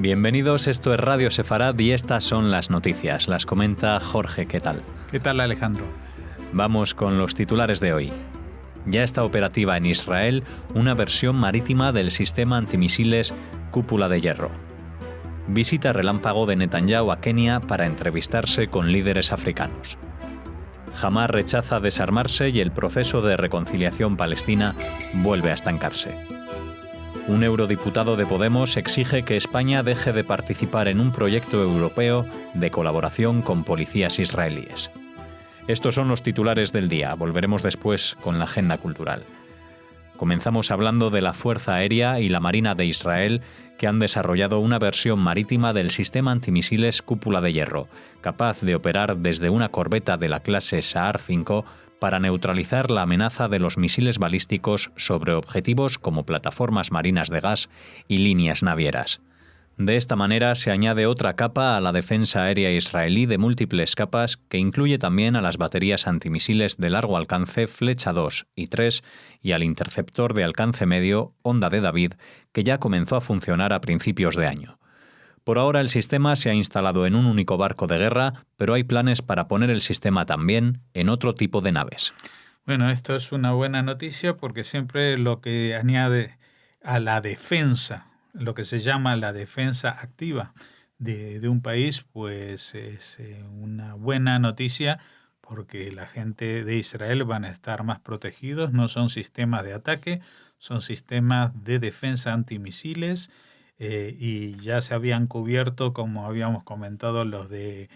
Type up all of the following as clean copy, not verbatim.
Bienvenidos, esto es Radio Sefarad y estas son las noticias. Las comenta Jorge, ¿qué tal? ¿Qué tal, Alejandro? Vamos con los titulares de hoy. Ya está operativa en Israel una versión marítima del sistema antimisiles Cúpula de Hierro. Visita relámpago de Netanyahu a Kenia para entrevistarse con líderes africanos. Hamás rechaza desarmarse y el proceso de reconciliación palestina vuelve a estancarse. Un eurodiputado de Podemos exige que España deje de participar en un proyecto europeo de colaboración con policías israelíes. Estos son los titulares del día. Volveremos después con la agenda cultural. Comenzamos hablando de la Fuerza Aérea y la Marina de Israel, que han desarrollado una versión marítima del sistema antimisiles Cúpula de Hierro, capaz de operar desde una corbeta de la clase Sa'ar 5 para neutralizar la amenaza de los misiles balísticos sobre objetivos como plataformas marinas de gas y líneas navieras. De esta manera se añade otra capa a la defensa aérea israelí de múltiples capas, que incluye también a las baterías antimisiles de largo alcance Flecha 2 y 3 y al interceptor de alcance medio Onda de David, que ya comenzó a funcionar a principios de año. Por ahora el sistema se ha instalado en un único barco de guerra, pero hay planes para poner el sistema también en otro tipo de naves. Bueno, esto es una buena noticia porque siempre lo que añade a la defensa, lo que se llama la defensa activa de un país, pues es una buena noticia porque la gente de Israel van a estar más protegidos. No son sistemas de ataque, son sistemas de defensa antimisiles. Y ya se habían cubierto, como habíamos comentado, los de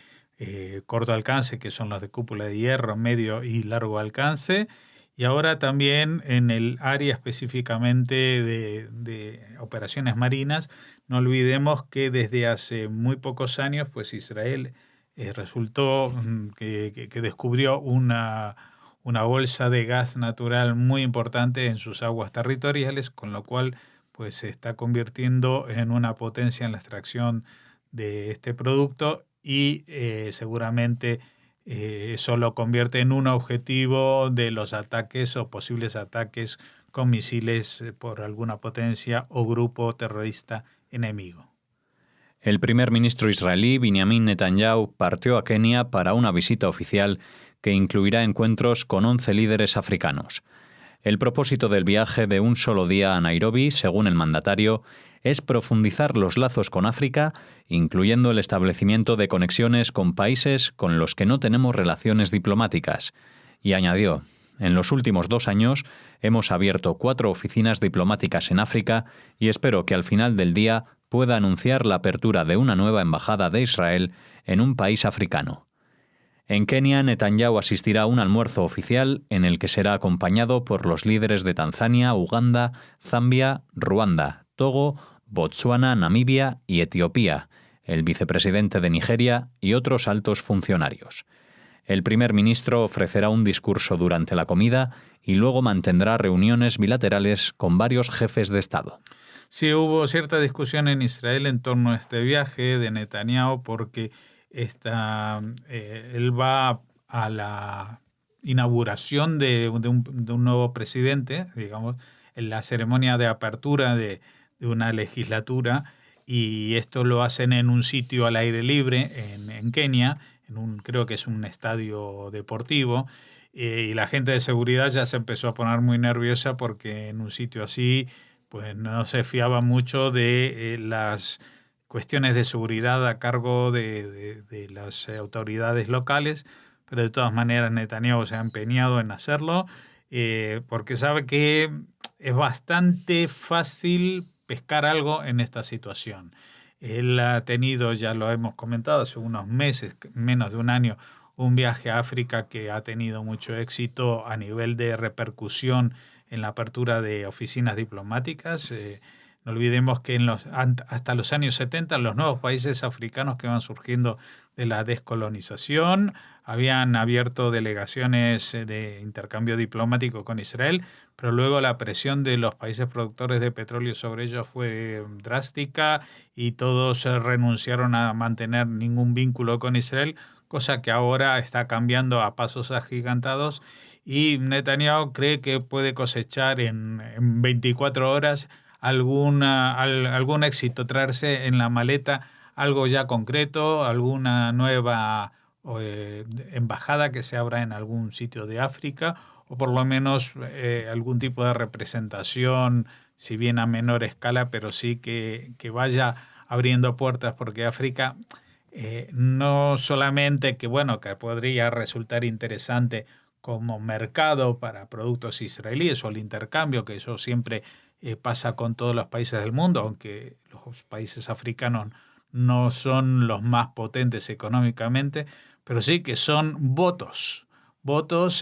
corto alcance, que son los de cúpula de hierro, medio y largo alcance, y ahora también en el área específicamente de operaciones marinas. No olvidemos que desde hace muy pocos años, pues Israel resultó que descubrió una bolsa de gas natural muy importante en sus aguas territoriales, con lo cual pues se está convirtiendo en una potencia en la extracción de este producto y seguramente eso lo convierte en un objetivo de los ataques o posibles ataques con misiles por alguna potencia o grupo terrorista enemigo. El primer ministro israelí, Benjamin Netanyahu, partió a Kenia para una visita oficial que incluirá encuentros con 11 líderes africanos. El propósito del viaje de un solo día a Nairobi, según el mandatario, es profundizar los lazos con África, incluyendo el establecimiento de conexiones con países con los que no tenemos relaciones diplomáticas. Y añadió: en los últimos 2 años hemos abierto 4 oficinas diplomáticas en África y espero que al final del día pueda anunciar la apertura de una nueva embajada de Israel en un país africano. En Kenia, Netanyahu asistirá a un almuerzo oficial en el que será acompañado por los líderes de Tanzania, Uganda, Zambia, Ruanda, Togo, Botsuana, Namibia y Etiopía, el vicepresidente de Nigeria y otros altos funcionarios. El primer ministro ofrecerá un discurso durante la comida y luego mantendrá reuniones bilaterales con varios jefes de Estado. Sí, hubo cierta discusión en Israel en torno a este viaje de Netanyahu porque él va a la inauguración de un nuevo presidente, digamos, en la ceremonia de apertura de una legislatura, y esto lo hacen en un sitio al aire libre en Kenia, creo que es un estadio deportivo, y la gente de seguridad ya se empezó a poner muy nerviosa porque en un sitio así pues no se fiaba mucho de las cuestiones de seguridad a cargo de las autoridades locales, pero de todas maneras Netanyahu se ha empeñado en hacerlo porque sabe que es bastante fácil pescar algo en esta situación. Él ha tenido, ya lo hemos comentado, hace unos meses, menos de un año, un viaje a África que ha tenido mucho éxito a nivel de repercusión en la apertura de oficinas diplomáticas. No olvidemos que hasta los años 70 los nuevos países africanos que van surgiendo de la descolonización habían abierto delegaciones de intercambio diplomático con Israel, pero luego la presión de los países productores de petróleo sobre ellos fue drástica y todos renunciaron a mantener ningún vínculo con Israel, cosa que ahora está cambiando a pasos agigantados, y Netanyahu cree que puede cosechar en 24 horas algún éxito, traerse en la maleta algo ya concreto, alguna nueva embajada que se abra en algún sitio de África, o por lo menos algún tipo de representación, si bien a menor escala, pero sí que vaya abriendo puertas, porque África no solamente que podría resultar interesante como mercado para productos israelíes o el intercambio, que eso siempre pasa con todos los países del mundo, aunque los países africanos no son los más potentes económicamente, pero sí que son votos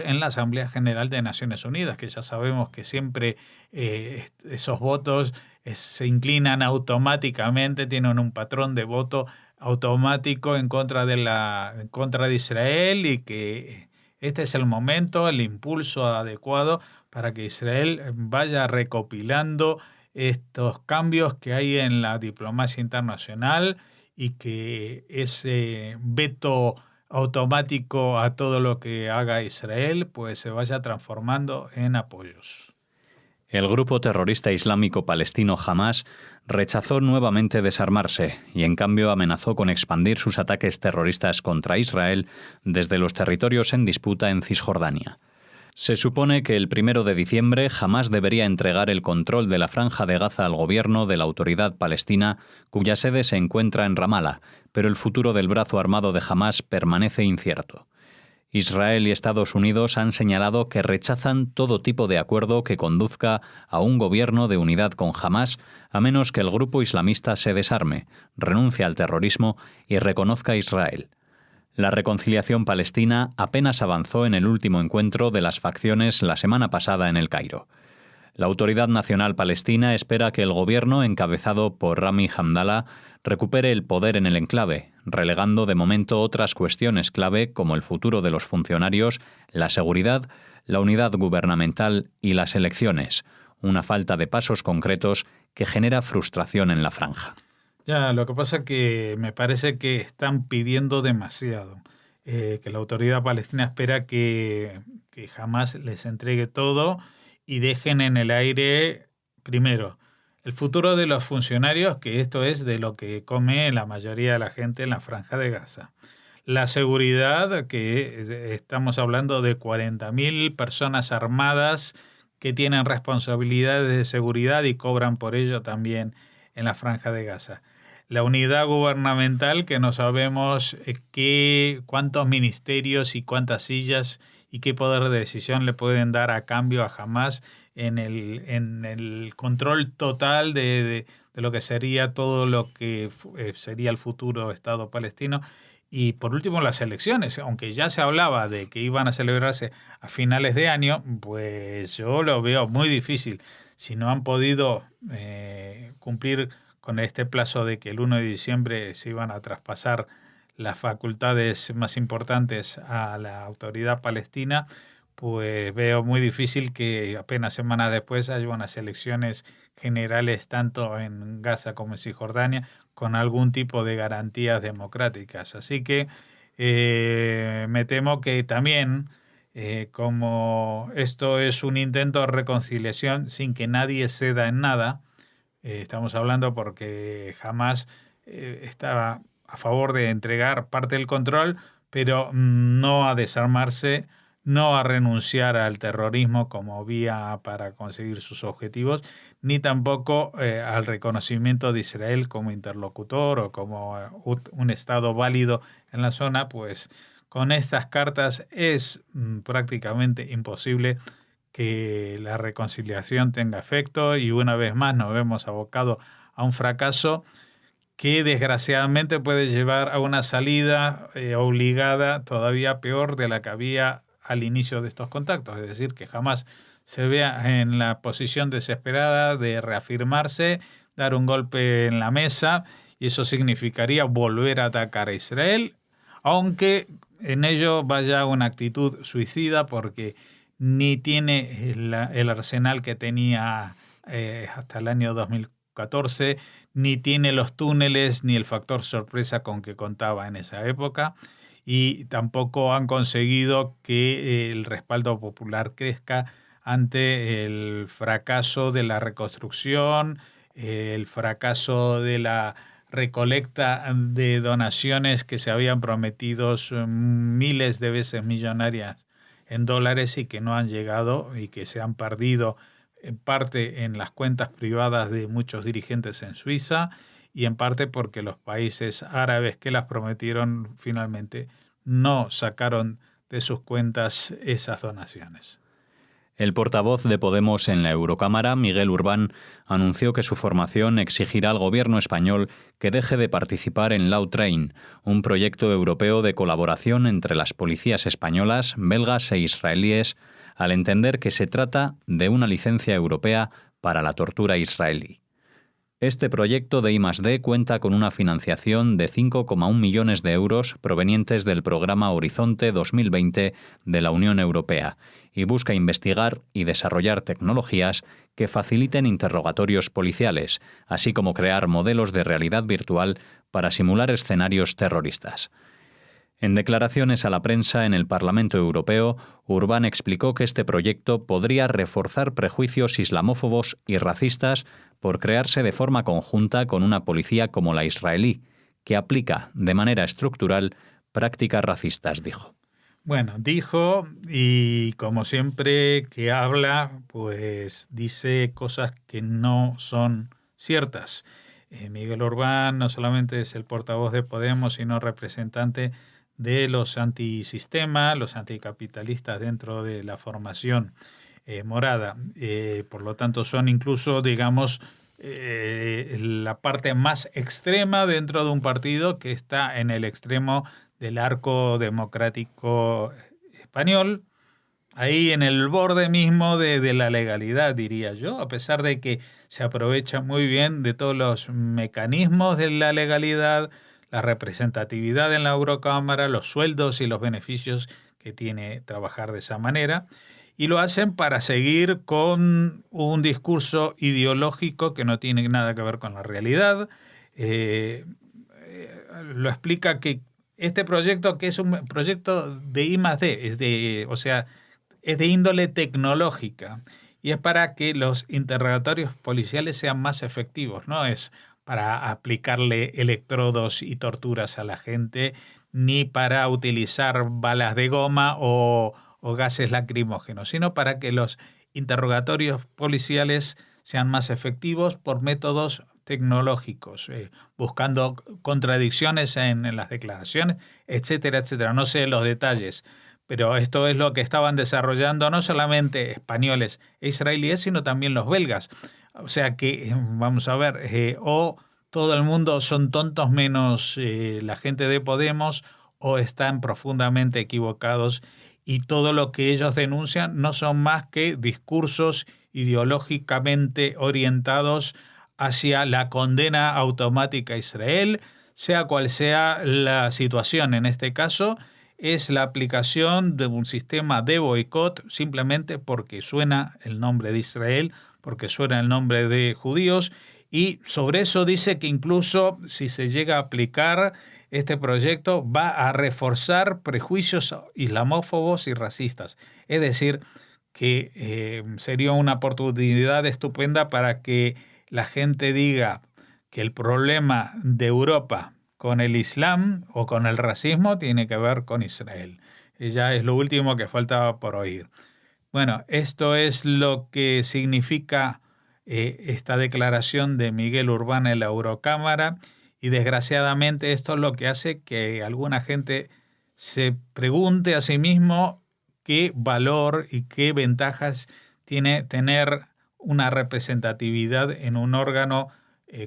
en la Asamblea General de Naciones Unidas, que ya sabemos que siempre esos votos se inclinan automáticamente, tienen un patrón de voto automático en contra de Israel, y que este es el momento, el impulso adecuado para que Israel vaya recopilando estos cambios que hay en la diplomacia internacional, y que ese veto automático a todo lo que haga Israel pues se vaya transformando en apoyos. El grupo terrorista islámico palestino Hamás rechazó nuevamente desarmarse y en cambio amenazó con expandir sus ataques terroristas contra Israel desde los territorios en disputa en Cisjordania. Se supone que el 1 de diciembre Hamás debería entregar el control de la Franja de Gaza al gobierno de la Autoridad Palestina, cuya sede se encuentra en Ramala, pero el futuro del brazo armado de Hamás permanece incierto. Israel y Estados Unidos han señalado que rechazan todo tipo de acuerdo que conduzca a un gobierno de unidad con Hamás, a menos que el grupo islamista se desarme, renuncie al terrorismo y reconozca a Israel. La reconciliación palestina apenas avanzó en el último encuentro de las facciones la semana pasada en El Cairo. La Autoridad Nacional Palestina espera que el gobierno encabezado por Rami Hamdallah recupere el poder en el enclave, relegando de momento otras cuestiones clave como el futuro de los funcionarios, la seguridad, la unidad gubernamental y las elecciones, una falta de pasos concretos que genera frustración en la franja. Ya, lo que pasa es que me parece que están pidiendo demasiado, que la autoridad palestina espera que jamás les entregue todo y dejen en el aire, primero, el futuro de los funcionarios, que esto es de lo que come la mayoría de la gente en la Franja de Gaza. La seguridad, que estamos hablando de 40.000 personas armadas que tienen responsabilidades de seguridad y cobran por ello también en la Franja de Gaza. La unidad gubernamental, que no sabemos cuántos ministerios y cuántas sillas y qué poder de decisión le pueden dar a cambio a Hamás en el control total de lo que sería todo lo que sería el futuro Estado palestino. Y por último, las elecciones, aunque ya se hablaba de que iban a celebrarse a finales de año, pues yo lo veo muy difícil. Si no han podido cumplir con este plazo de que el 1 de diciembre se iban a traspasar las facultades más importantes a la autoridad palestina, pues veo muy difícil que apenas semanas después haya unas elecciones generales tanto en Gaza como en Cisjordania con algún tipo de garantías democráticas. Así que me temo que también, como esto es un intento de reconciliación sin que nadie ceda en nada, estamos hablando porque Hamás estaba a favor de entregar parte del control, pero no a desarmarse, no a renunciar al terrorismo como vía para conseguir sus objetivos, ni tampoco al reconocimiento de Israel como interlocutor o como un Estado válido en la zona. Pues con estas cartas es prácticamente imposible que la reconciliación tenga efecto, y una vez más nos vemos abocados a un fracaso que desgraciadamente puede llevar a una salida obligada todavía peor de la que había al inicio de estos contactos, es decir, que jamás se vea en la posición desesperada de reafirmarse, dar un golpe en la mesa, y eso significaría volver a atacar a Israel, aunque en ello vaya una actitud suicida, porque ni tiene el arsenal que tenía hasta el año 2014, ni tiene los túneles ni el factor sorpresa con que contaba en esa época, y tampoco han conseguido que el respaldo popular crezca ante el fracaso de la reconstrucción, el fracaso de la recolecta de donaciones que se habían prometido miles de veces millonarias en dólares y que no han llegado y que se han perdido en parte en las cuentas privadas de muchos dirigentes en Suiza y en parte porque los países árabes que las prometieron finalmente no sacaron de sus cuentas esas donaciones. El portavoz de Podemos en la Eurocámara, Miguel Urbán, anunció que su formación exigirá al gobierno español que deje de participar en Law Train, un proyecto europeo de colaboración entre las policías españolas, belgas e israelíes, al entender que se trata de una licencia europea para la tortura israelí. Este proyecto de I+D cuenta con una financiación de 5,1 millones de euros provenientes del programa Horizonte 2020 de la Unión Europea y busca investigar y desarrollar tecnologías que faciliten interrogatorios policiales, así como crear modelos de realidad virtual para simular escenarios terroristas. En declaraciones a la prensa en el Parlamento Europeo, Urbán explicó que este proyecto podría reforzar prejuicios islamófobos y racistas por crearse de forma conjunta con una policía como la israelí, que aplica de manera estructural prácticas racistas, dijo. Bueno, dijo, y como siempre que habla, pues dice cosas que no son ciertas. Miguel Urbán no solamente es el portavoz de Podemos, sino representante de los antisistema, los anticapitalistas dentro de la formación morada. Por lo tanto, son incluso, digamos, la parte más extrema dentro de un partido que está en el extremo del arco democrático español, ahí en el borde mismo de la legalidad, diría yo, a pesar de que se aprovecha muy bien de todos los mecanismos de la legalidad, la representatividad en la Eurocámara, los sueldos y los beneficios que tiene trabajar de esa manera, y lo hacen para seguir con un discurso ideológico que no tiene nada que ver con la realidad. Lo explica que este proyecto, que es un proyecto de I+D, es de índole tecnológica, y es para que los interrogatorios policiales sean más efectivos, no es para aplicarle electrodos y torturas a la gente, ni para utilizar balas de goma o gases lacrimógenos, sino para que los interrogatorios policiales sean más efectivos por métodos tecnológicos, buscando contradicciones en las declaraciones, etcétera, etcétera. No sé los detalles, pero esto es lo que estaban desarrollando no solamente españoles e israelíes, sino también los belgas. O sea que, vamos a ver, o todo el mundo son tontos menos la gente de Podemos, o están profundamente equivocados y todo lo que ellos denuncian no son más que discursos ideológicamente orientados hacia la condena automática a Israel, sea cual sea la situación. En este caso es la aplicación de un sistema de boicot simplemente porque suena el nombre de Israel, porque suena el nombre de judíos, y sobre eso dice que incluso si se llega a aplicar este proyecto va a reforzar prejuicios islamófobos y racistas. Es decir, que sería una oportunidad estupenda para que la gente diga que el problema de Europa con el Islam o con el racismo tiene que ver con Israel. Ya es lo último que faltaba por oír. Bueno, esto es lo que significa esta declaración de Miguel Urbán en la Eurocámara, y desgraciadamente esto es lo que hace que alguna gente se pregunte a sí mismo qué valor y qué ventajas tiene tener una representatividad en un órgano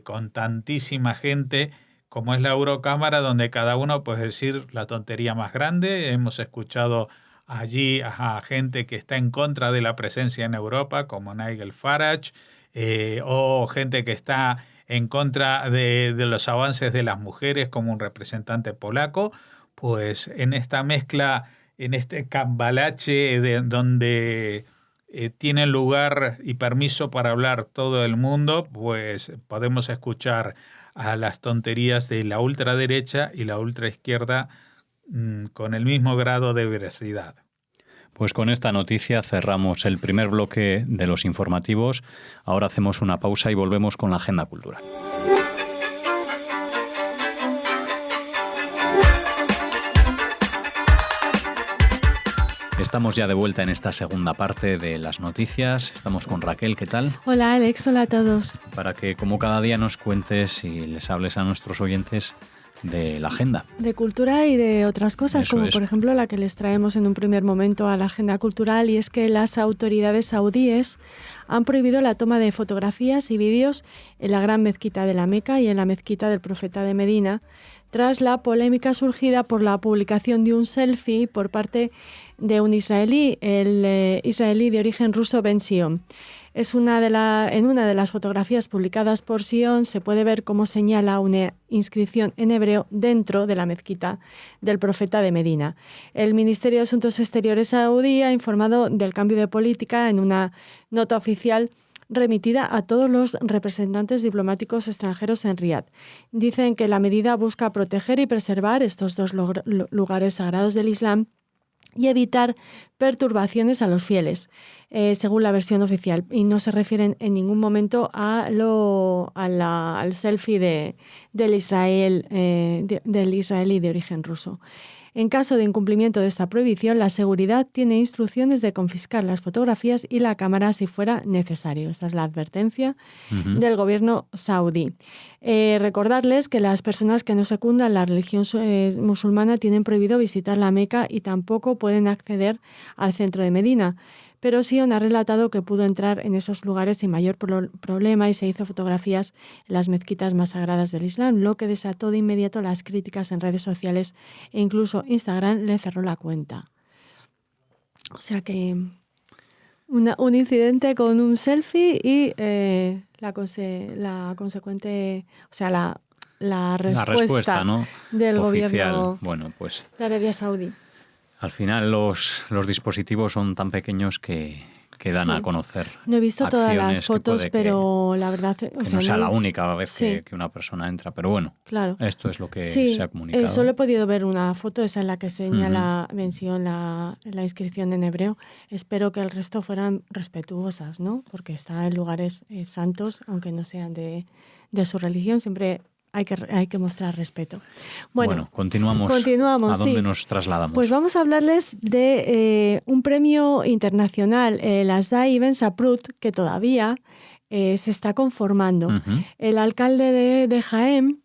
con tantísima gente como es la Eurocámara, donde cada uno puede decir la tontería más grande. Hemos escuchado allí a gente que está en contra de la presencia en Europa, como Nigel Farage, o gente que está en contra de los avances de las mujeres, como un representante polaco. Pues en esta mezcla, en este cambalache donde tiene lugar y permiso para hablar todo el mundo, pues podemos escuchar a las tonterías de la ultraderecha y la ultraizquierda con el mismo grado de veracidad. Pues con esta noticia cerramos el primer bloque de los informativos. Ahora hacemos una pausa y volvemos con la agenda cultural. Estamos ya de vuelta en esta segunda parte de las noticias. Estamos con Raquel, ¿qué tal? Hola Alex, hola a todos. Para que como cada día nos cuentes y les hables a nuestros oyentes de la agenda. De cultura y de otras cosas, Eso como es. por ejemplo la que les traemos en un primer momento a la agenda cultural, y es que las autoridades saudíes han prohibido la toma de fotografías y vídeos en la Gran Mezquita de la Meca y en la Mezquita del Profeta de Medina, tras la polémica surgida por la publicación de un selfie por parte de un israelí, el israelí de origen ruso Ben Sion. En una de las fotografías publicadas por Sion se puede ver cómo señala una inscripción en hebreo dentro de la mezquita del Profeta de Medina. El Ministerio de Asuntos Exteriores saudí ha informado del cambio de política en una nota oficial remitida a todos los representantes diplomáticos extranjeros en Riad. Dicen que la medida busca proteger y preservar estos dos lugares sagrados del Islam y evitar perturbaciones a los fieles, según la versión oficial. Y no se refieren en ningún momento al selfie del israelí de origen ruso. En caso de incumplimiento de esta prohibición, la seguridad tiene instrucciones de confiscar las fotografías y la cámara si fuera necesario. Esta es la advertencia del gobierno saudí. Recordarles que las personas que no secundan la religión musulmana tienen prohibido visitar la Meca y tampoco pueden acceder al centro de Medina. Pero Sion ha relatado que pudo entrar en esos lugares sin mayor problema y se hizo fotografías en las mezquitas más sagradas del Islam, lo que desató de inmediato las críticas en redes sociales e incluso Instagram le cerró la cuenta. O sea que un incidente con un selfie y la consecuente, o sea, la respuesta, ¿no? del oficial. gobierno Bueno, pues de Arabia Saudí. al final los dispositivos son tan pequeños que dan a conocer. No he visto todas las fotos, pero la verdad... Que no sea la única vez que una persona entra, pero bueno, claro. Esto es lo que se ha comunicado. Solo he podido ver una foto, esa en la que señala mención la inscripción en hebreo. Espero que el resto fueran respetuosas, ¿no? Porque está en lugares santos, aunque no sean de su religión, siempre hay que mostrar respeto. Bueno, continuamos. ¿A dónde nos trasladamos? Pues vamos a hablarles de un premio internacional, el Asdai Ben Saprut, que todavía se está conformando. El alcalde de Jaén,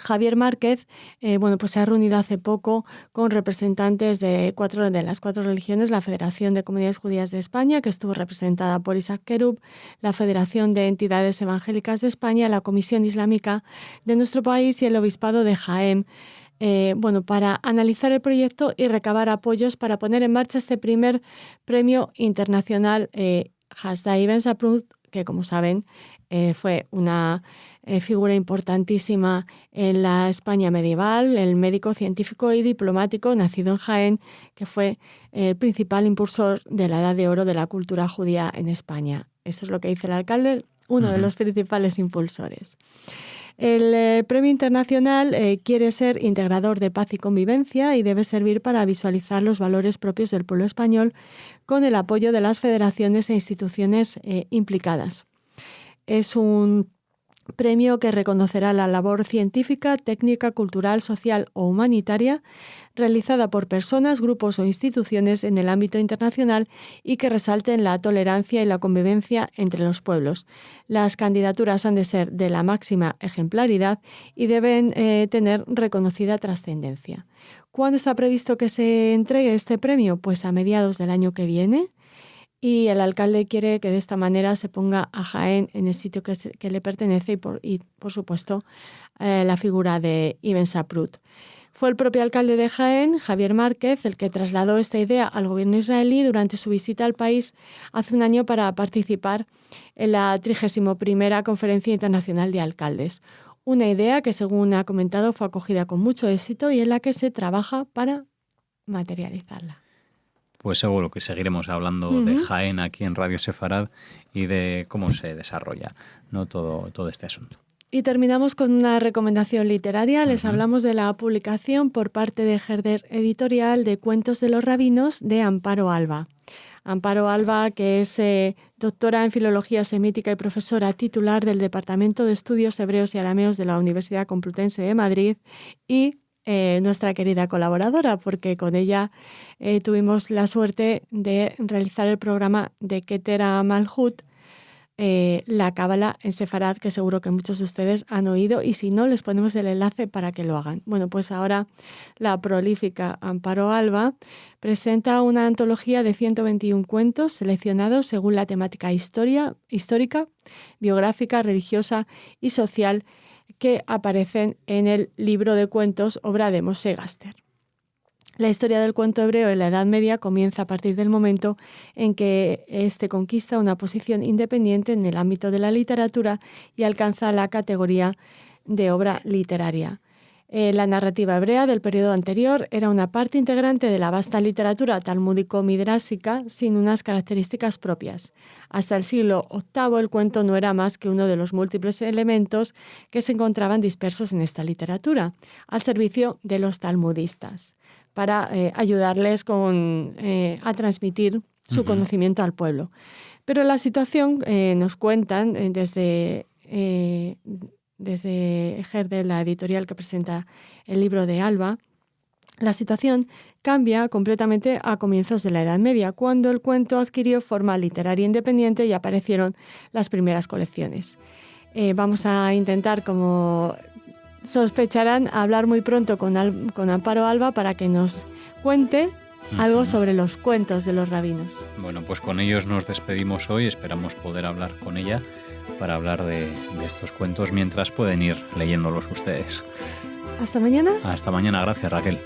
Javier Márquez, pues se ha reunido hace poco con representantes de las cuatro religiones, la Federación de Comunidades Judías de España, que estuvo representada por Isaac Kerub, la Federación de Entidades Evangélicas de España, la Comisión Islámica de nuestro país y el Obispado de Jaén, para analizar el proyecto y recabar apoyos para poner en marcha este primer premio internacional Asdai Ben Saprut, que como saben fue una figura importantísima en la España medieval, el médico, científico y diplomático nacido en Jaén, que fue el principal impulsor de la Edad de Oro de la cultura judía en España. Eso es lo que dice el alcalde, uno de los principales impulsores. El premio internacional quiere ser integrador de paz y convivencia y debe servir para visualizar los valores propios del pueblo español con el apoyo de las federaciones e instituciones implicadas. Es un premio que reconocerá la labor científica, técnica, cultural, social o humanitaria realizada por personas, grupos o instituciones en el ámbito internacional y que resalten la tolerancia y la convivencia entre los pueblos. Las candidaturas han de ser de la máxima ejemplaridad y deben tener reconocida trascendencia. ¿Cuándo está previsto que se entregue este premio? Pues a mediados del año que viene. Y el alcalde quiere que de esta manera se ponga a Jaén en el sitio que le pertenece y por supuesto, la figura de Ibn Saprut. Fue el propio alcalde de Jaén, Javier Márquez, el que trasladó esta idea al gobierno israelí durante su visita al país hace un año para participar en la 31ª Conferencia Internacional de Alcaldes. Una idea que, según ha comentado, fue acogida con mucho éxito y en la que se trabaja para materializarla. Pues seguro que seguiremos hablando de Jaén aquí en Radio Sefarad y de cómo se desarrolla, ¿no? todo este asunto. Y terminamos con una recomendación literaria. Les hablamos de la publicación por parte de Herder Editorial de Cuentos de los Rabinos de Amparo Alba. Amparo Alba, que es doctora en Filología Semítica y profesora titular del Departamento de Estudios Hebreos y Arameos de la Universidad Complutense de Madrid y nuestra querida colaboradora, porque con ella tuvimos la suerte de realizar el programa de Keter HaMalhut, la Cábala en Sefarad, que seguro que muchos de ustedes han oído, y si no, les ponemos el enlace para que lo hagan. Bueno, pues ahora la prolífica Amparo Alba presenta una antología de 121 cuentos seleccionados según la temática histórica, biográfica, religiosa y social que aparecen en el libro de cuentos, obra de Moshe Gaster. La historia del cuento hebreo en la Edad Media comienza a partir del momento en que éste conquista una posición independiente en el ámbito de la literatura y alcanza la categoría de obra literaria. La narrativa hebrea del periodo anterior era una parte integrante de la vasta literatura talmúdico-midrásica sin unas características propias. Hasta el siglo VIII el cuento no era más que uno de los múltiples elementos que se encontraban dispersos en esta literatura, al servicio de los talmudistas, para ayudarles a transmitir su conocimiento al pueblo. Pero la situación, nos cuentan desde Herder, la editorial que presenta el libro de Alba, la situación cambia completamente a comienzos de la Edad Media, cuando el cuento adquirió forma literaria independiente y aparecieron las primeras colecciones. Vamos a intentar, como sospecharán, hablar muy pronto con Amparo Alba para que nos cuente algo sobre los cuentos de los rabinos. Bueno, pues con ellos nos despedimos hoy. Esperamos poder hablar con ella para hablar de estos cuentos mientras pueden ir leyéndolos ustedes. Hasta mañana. Hasta mañana. Gracias, Raquel.